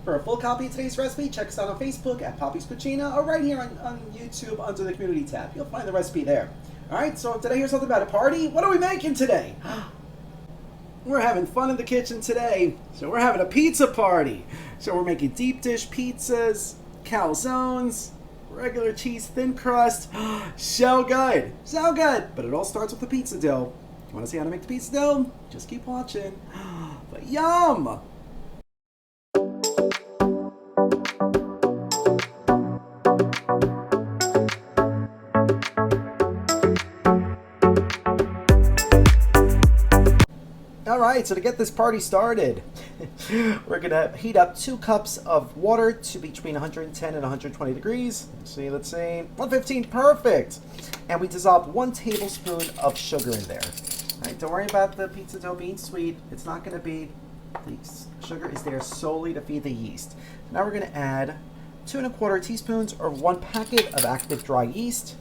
For a full copy of today's recipe, check us out on Facebook at Poppy's Cucina or right here on YouTube under the community tab. You'll find the recipe there. Alright, so did I hear something about a party? What are we making today? We're having fun in the kitchen today. So we're having a pizza party. So we're making deep dish pizzas, calzones, regular cheese thin crust. So good. So good. But it all starts with the pizza dough. You want to see how to make the pizza dough? Just keep watching. But yum! Alright, so to get this party started, we're going to heat up 2 cups of water to between 110 and 120 degrees. Let's see, 115, perfect! And we dissolve 1 tablespoon of sugar in there. Alright, don't worry about the pizza dough being sweet. It's not going to be, the sugar is there solely to feed the yeast. Now we're going to add 2 1/4 teaspoons or 1 packet of active dry yeast.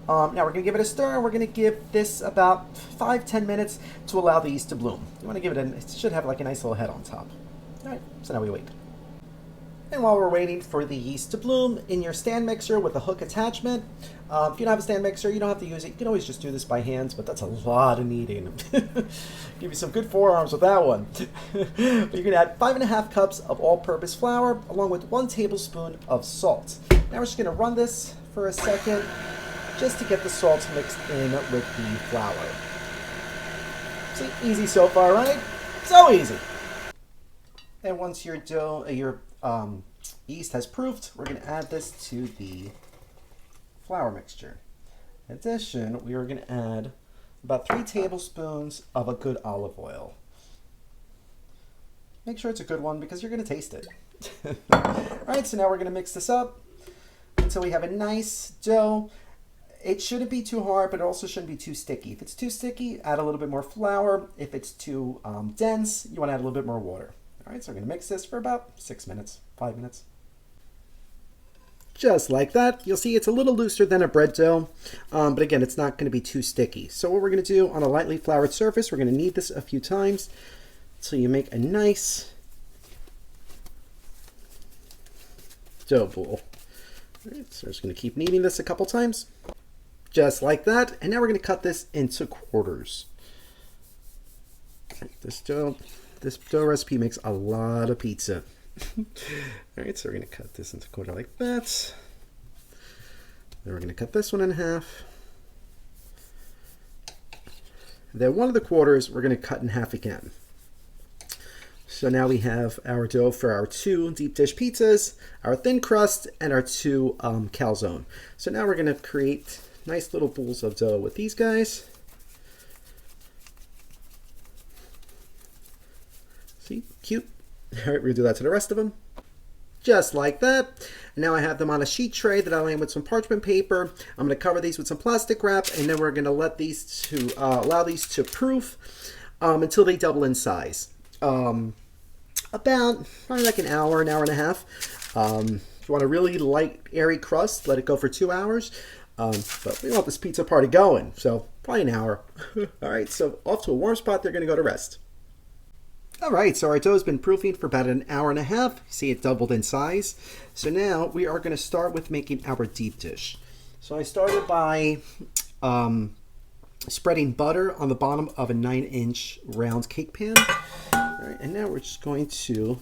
Now we're going to give it a stir, and we're going to give this about 5-10 minutes to allow the yeast to bloom. You want to give it it should have like a nice little head on top. Alright, so now we wait. And while we're waiting for the yeast to bloom, in your stand mixer with a hook attachment, if you don't have a stand mixer, you don't have to use it. You can always just do this by hands, but that's a lot of kneading. Give you some good forearms with that one. But you're going to add 5½ cups of all-purpose flour, along with 1 tablespoon of salt. Now we're just going to run this for a second, just to get the salt mixed in with the flour. See, easy so far, right? So easy. And once your dough, your yeast has proofed, we're going to add this to the flour mixture. In addition, we are going to add about 3 tablespoons of a good olive oil. Make sure it's a good one because you're going to taste it. All right, so now we're going to mix this up until we have a nice dough. It shouldn't be too hard, but it also shouldn't be too sticky. If it's too sticky, add a little bit more flour. If it's too dense, you want to add a little bit more water. All right, so we're going to mix this for about 6 minutes, 5 minutes. Just like that. You'll see it's a little looser than a bread dough, but again, it's not going to be too sticky. So what we're going to do on a lightly floured surface, we're going to knead this a few times until you make a nice dough ball. All right, so we're just going to keep kneading this a couple times. Just like that. And now we're going to cut this into quarters. This dough recipe makes a lot of pizza. All right, so we're going to cut this into quarter like that. Then we're going to cut this one in half. Then one of the quarters we're going to cut in half again. So now we have our dough for our 2 deep dish pizzas, our thin crust, and our 2 calzone. So now we're going to create nice little balls of dough with these guys. See, cute. All right, we're gonna do that to the rest of them. Just like that. And now I have them on a sheet tray that I lay with some parchment paper. I'm gonna cover these with some plastic wrap, and then we're gonna let these to allow these to proof until they double in size. About probably like an hour and a half. If you want a really light, airy crust, let it go for 2 hours. But we want this pizza party going, so probably an hour. All right, so off to a warm spot, they're going to go to rest. All right, so our dough has been proofing for about an hour and a half. See, it doubled in size. So now we are going to start with making our deep dish. So I started by spreading butter on the bottom of a 9-inch round cake pan. All right, and now we're just going to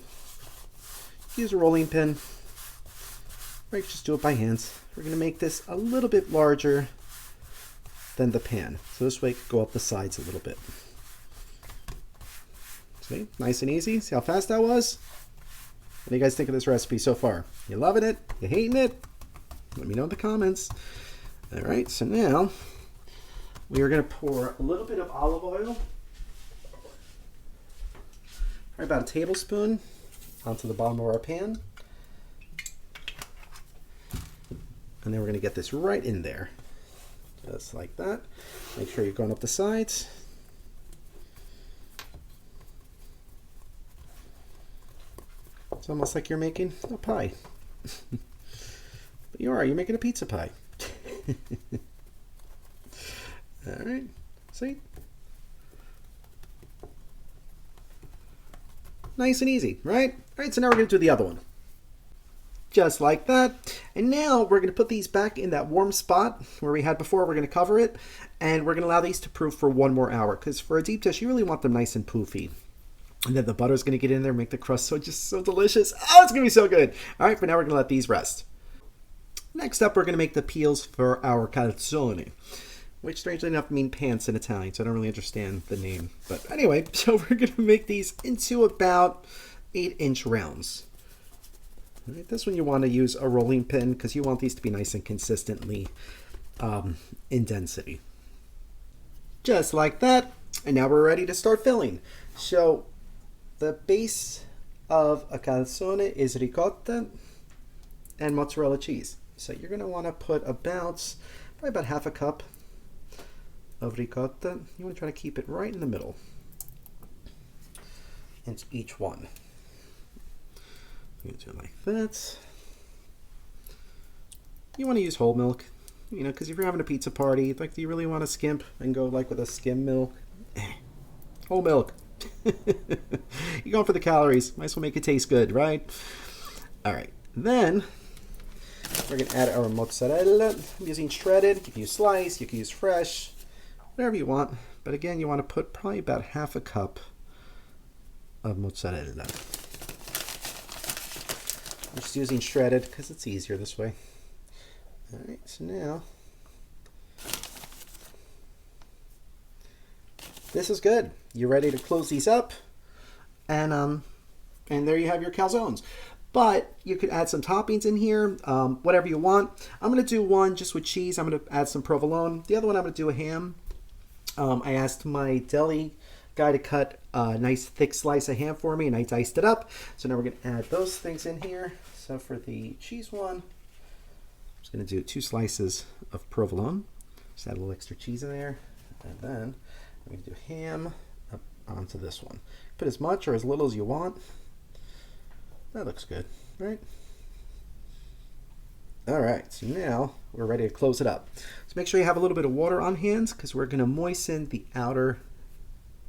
use a rolling pin. Right, just do it by hands. We're going to make this a little bit larger than the pan. So this way it can go up the sides a little bit. See, nice and easy. See how fast that was? What do you guys think of this recipe so far? You loving it? You hating it? Let me know in the comments. All right, so now we are going to pour a little bit of olive oil, about a tablespoon, onto the bottom of our pan. And then we're going to get this right in there, just like that. Make sure you're going up the sides. It's almost like you're making a pie. But you're making a pizza pie. All right, see? Nice and easy, right? All right, so now we're going to do the other one. Just like that. And now we're going to put these back in that warm spot where we had before. We're going to cover it, and we're going to allow these to proof for 1 more hour, because for a deep dish, you really want them nice and poofy. And then the butter's going to get in there, make the crust so delicious. Oh, it's going to be so good. All right, for now we're going to let these rest. Next up, we're going to make the peels for our calzone, which strangely enough mean pants in Italian, so I don't really understand the name. But anyway, so we're going to make these into about 8-inch rounds. All right, this one you want to use a rolling pin because you want these to be nice and consistently in density. Just like that. And now we're ready to start filling. So the base of a calzone is ricotta and mozzarella cheese. So you're going to want to put probably about half a cup of ricotta. You want to try to keep it right in the middle into each one. You do it like that. You want to use whole milk, because if you're having a pizza party, like, do you really want to skimp and go like with a skim milk? Whole milk. You're going for the calories. Might as well make it taste good, right? All right. Then we're going to add our mozzarella. I'm using shredded. You can use sliced. You can use fresh. Whatever you want. But again, you want to put probably about half a cup of mozzarella. I'm just using shredded because it's easier this way. All right, so now this is good. You're ready to close these up, and there you have your calzones. But you could add some toppings in here, whatever you want. I'm going to do one just with cheese. I'm going to add some provolone. The other one I'm going to do a ham. I asked my deli guy to cut a nice thick slice of ham for me, and I diced it up. So now we're going to add those things in here. So for the cheese one, I'm just going to do 2 slices of provolone. Just add a little extra cheese in there. And then I'm going to do ham up onto this one. Put as much or as little as you want. That looks good, right? All right, so now we're ready to close it up. So make sure you have a little bit of water on hands because we're going to moisten the outer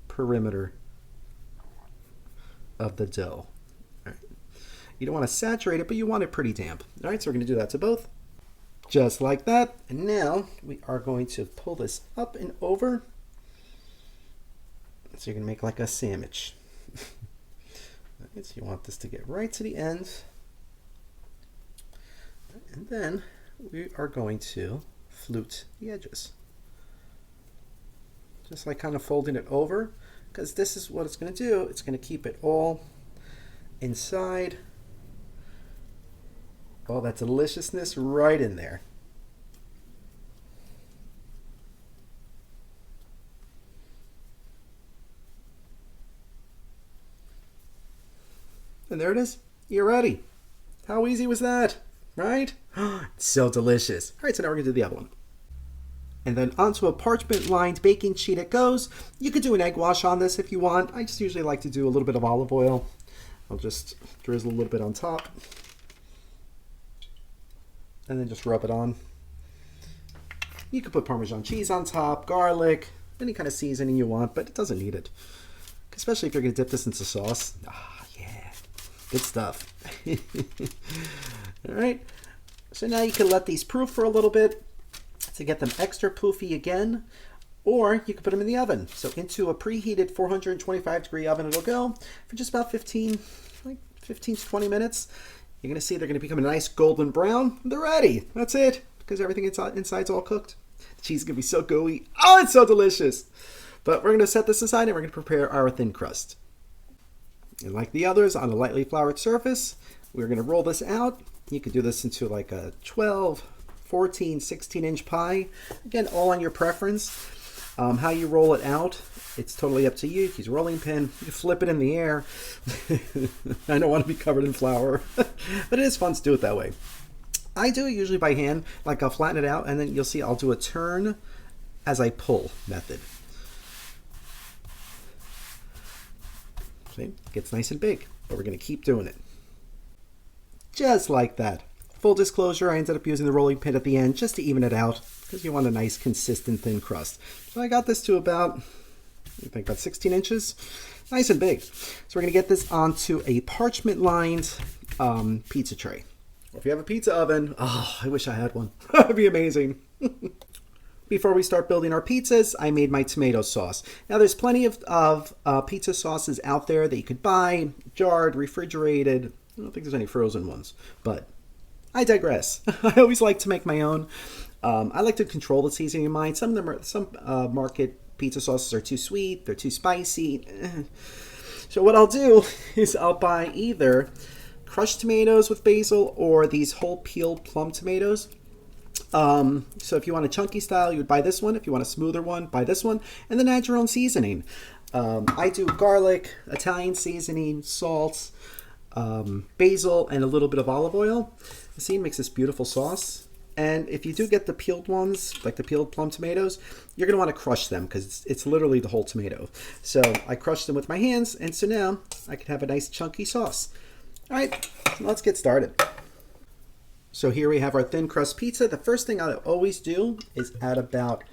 perimeter of the dough. All right. You don't want to saturate it, but you want it pretty damp. All right, so we're going to do that to both. Just like that. And now we are going to pull this up and over. So you're going to make like a sandwich. Right, so you want this to get right to the end. And then we are going to flute the edges. Just like kind of folding it over, because this is what it's going to do. It's going to keep it all inside. All that deliciousness right in there. And there it is. You're ready. How easy was that? Right? It's so delicious. All right, so now we're going to do the other one. And then onto a parchment-lined baking sheet it goes. You could do an egg wash on this if you want. I just usually like to do a little bit of olive oil. I'll just drizzle a little bit on top. And then just rub it on. You could put Parmesan cheese on top, garlic, any kind of seasoning you want, but it doesn't need it. Especially if you're going to dip this into sauce. Ah, yeah. Good stuff. All right. So now you can let these proof for a little bit to get them extra poofy again, or you can put them in the oven. So into a preheated 425 degree oven it'll go for just about 15 to 20 minutes. You're going to see they're going to become a nice golden brown. They're ready. That's it, because everything inside's all cooked. The cheese is going to be so gooey. Oh, it's so delicious. But we're going to set this aside and we're going to prepare our thin crust. And like the others, on a lightly floured surface, we're going to roll this out. You could do this into like a 12, 14, 16-inch pie. Again, all on your preference. How you roll it out, it's totally up to you. Use a rolling pin. You flip it in the air. I don't want to be covered in flour, but it is fun to do it that way. I do it usually by hand. Like I'll flatten it out, and then you'll see I'll do a turn as I pull method. See, it gets nice and big, but we're going to keep doing it. Just like that. Full disclosure, I ended up using the rolling pin at the end just to even it out because you want a nice consistent thin crust. So I got this to about I think about 16 inches. Nice and big. So we're going to get this onto a parchment-lined pizza tray. Or if you have a pizza oven, oh, I wish I had one. That'd be amazing. Before we start building our pizzas, I made my tomato sauce. Now, there's plenty of pizza sauces out there that you could buy, jarred, refrigerated. I don't think there's any frozen ones, but I digress. I always like to make my own. I like to control the seasoning of mine. Some market pizza sauces are too sweet, they're too spicy. So what I'll do is I'll buy either crushed tomatoes with basil or these whole peeled plum tomatoes. So if you want a chunky style, you would buy this one. If you want a smoother one, buy this one. And then add your own seasoning. I do garlic, Italian seasoning, salt, basil, and a little bit of olive oil. See, it makes this beautiful sauce. And if you do get the peeled ones, like the peeled plum tomatoes, you're going to want to crush them because it's literally the whole tomato. So I crushed them with my hands, and so now I can have a nice chunky sauce. All right, let's get started. So here we have our thin crust pizza. The first thing I always do is add about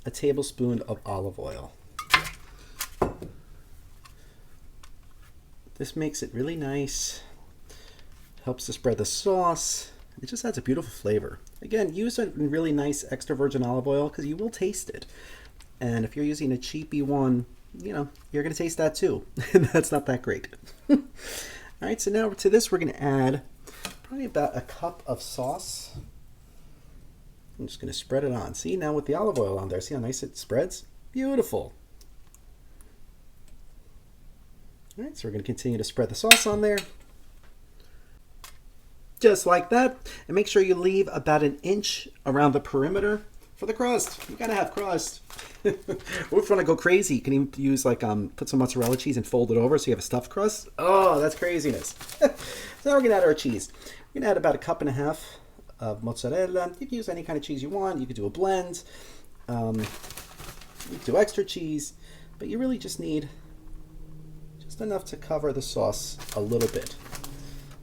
a tablespoon of olive oil. This makes it really nice, helps to spread the sauce. It just adds a beautiful flavor. Again, use a really nice extra virgin olive oil because you will taste it. And if you're using a cheapy one, you know, you're going to taste that too. And that's not that great. All right, so now to this we're going to add probably about a cup of sauce. I'm just going to spread it on. See, now with the olive oil on there, see how nice it spreads? Beautiful. All right, so we're going to continue to spread the sauce on there. Just like that. And make sure you leave about an inch around the perimeter for the crust. You gotta have crust. Or if you want to go crazy, you can even use like put some mozzarella cheese and fold it over so you have a stuffed crust. Oh, that's craziness. So now we're gonna add our cheese. We're gonna add about 1.5 cups of mozzarella. You can use any kind of cheese you want. You could do a blend. You can do extra cheese, but you really just need just enough to cover the sauce a little bit.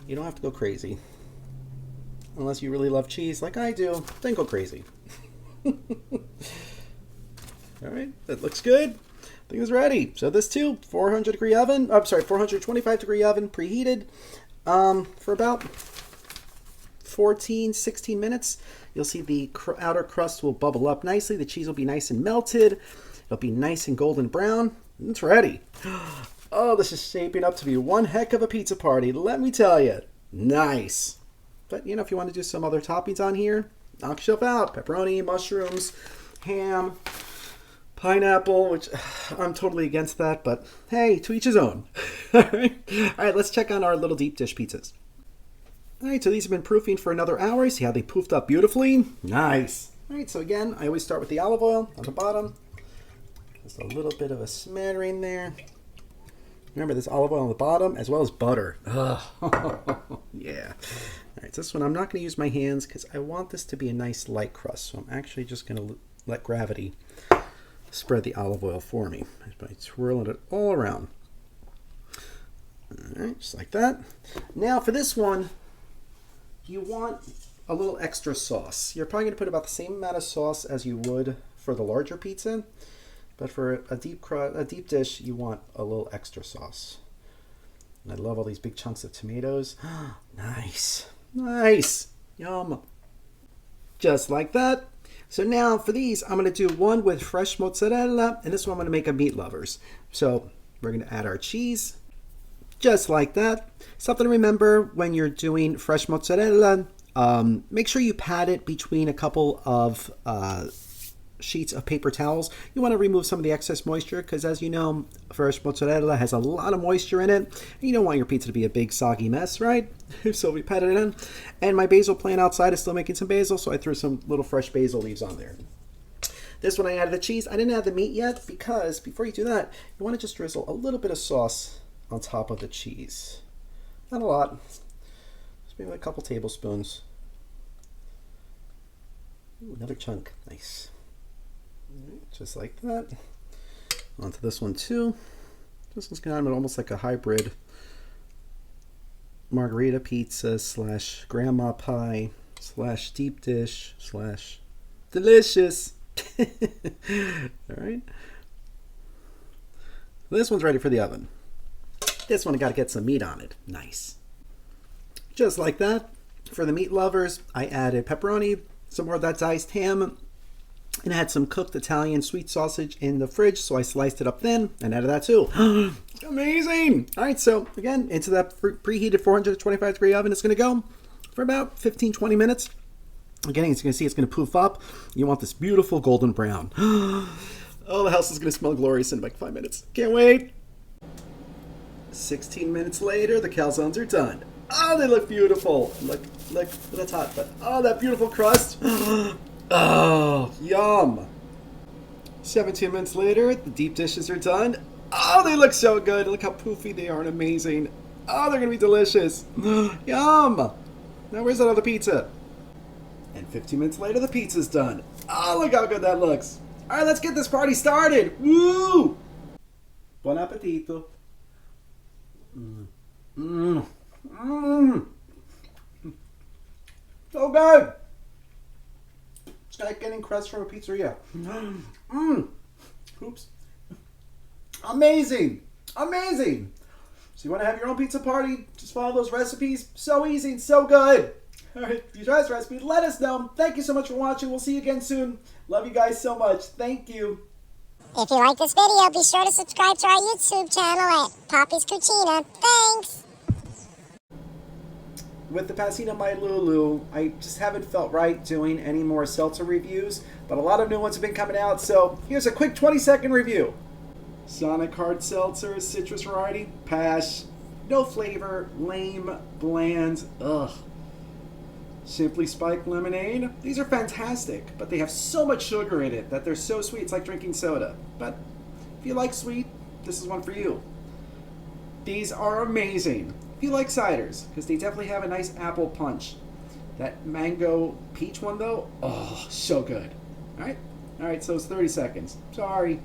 You don't have to go crazy. Unless you really love cheese like I do, then go crazy. All right, that looks good. I think it's ready. So this too, 425-degree oven, preheated for about 14-16 minutes. You'll see the outer crust will bubble up nicely. The cheese will be nice and melted. It'll be nice and golden brown. It's ready. Oh, this is shaping up to be one heck of a pizza party, let me tell you. Nice. But, you know, if you want to do some other toppings on here, knock yourself out. Pepperoni, mushrooms, ham, pineapple, which I'm totally against that, but hey, to each his own. All right, let's check on our little deep dish pizzas. All right, so these have been proofing for another hour. See how they poofed up beautifully? Nice. All right, so again, I always start with the olive oil on the bottom. Just a little bit of a smattering there. Remember, there's olive oil on the bottom as well as butter. Ugh. Yeah. All right, so this one I'm not going to use my hands because I want this to be a nice light crust. So I'm actually just going to let gravity spread the olive oil for me by swirling it all around. All right, just like that. Now for this one, you want a little extra sauce. You're probably going to put about the same amount of sauce as you would for the larger pizza. But for a deep dish, you want a little extra sauce. And I love all these big chunks of tomatoes. Nice. Nice. Yum. Just like that. So now for these, I'm going to do one with fresh mozzarella, and this one I'm going to make a meat lovers. So we're going to add our cheese. Just like that. Something to remember when you're doing fresh mozzarella, make sure you pat it between a couple of sheets of paper towels. You want to remove some of the excess moisture because, as you know, fresh mozzarella has a lot of moisture in it. And you don't want your pizza to be a big soggy mess, right? So we pat it in. And my basil plant outside is still making some basil, so I threw some little fresh basil leaves on there. This one I added the cheese. I didn't add the meat yet because before you do that, you want to just drizzle a little bit of sauce on top of the cheese. Not a lot. Just maybe a couple tablespoons. Ooh, another chunk. Nice. Just like that. Onto this one too. This one's kind of almost like a hybrid margarita pizza slash grandma pie slash deep dish slash delicious. All right. This one's ready for the oven. This one, I gotta get some meat on it. Nice. Just like that. For the meat lovers, I added pepperoni, some more of that diced ham, and I had some cooked Italian sweet sausage in the fridge, so I sliced it up thin and added that too. Amazing! All right, so again, into that preheated 425 degree oven, it's gonna go for about 15-20 minutes. Again, as you can see, it's gonna poof up. You want this beautiful golden brown. Oh, the house is gonna smell glorious in like 5 minutes. Can't wait! 16 minutes later, the calzones are done. Oh, they look beautiful. Look, that's hot, but oh, that beautiful crust. Oh, yum. 17 minutes later, the deep dishes are done. Oh, they look so good. Look how poofy they are and amazing. Oh, they're going to be delicious. Yum. Now, where's that other pizza? And 15 minutes later, the pizza's done. Oh, look how good that looks. All right, let's get this party started. Woo! Buon appetito. So good. It's like getting crust from a pizzeria. Oops. Amazing. Amazing. So you want to have your own pizza party? Just follow those recipes. So easy and so good. All right, if you try this recipe, let us know. Thank you so much for watching. We'll see you again soon. Love you guys so much. Thank you. If you like this video, be sure to subscribe to our YouTube channel at Poppy's Cucina. Thanks! With the passing of my Lulu, I just haven't felt right doing any more seltzer reviews, but a lot of new ones have been coming out, so here's a quick 20-second review. Sonic Hard Seltzer, citrus variety, pass. No flavor, lame, bland, ugh. Simply Spiked Lemonade, these are fantastic, but they have so much sugar in it that they're so sweet it's like drinking soda. But if you like sweet, this is one for you. These are amazing. If you like ciders, because they definitely have a nice apple punch. That mango peach one though, oh, so good. All right, so it's 30 seconds. Sorry.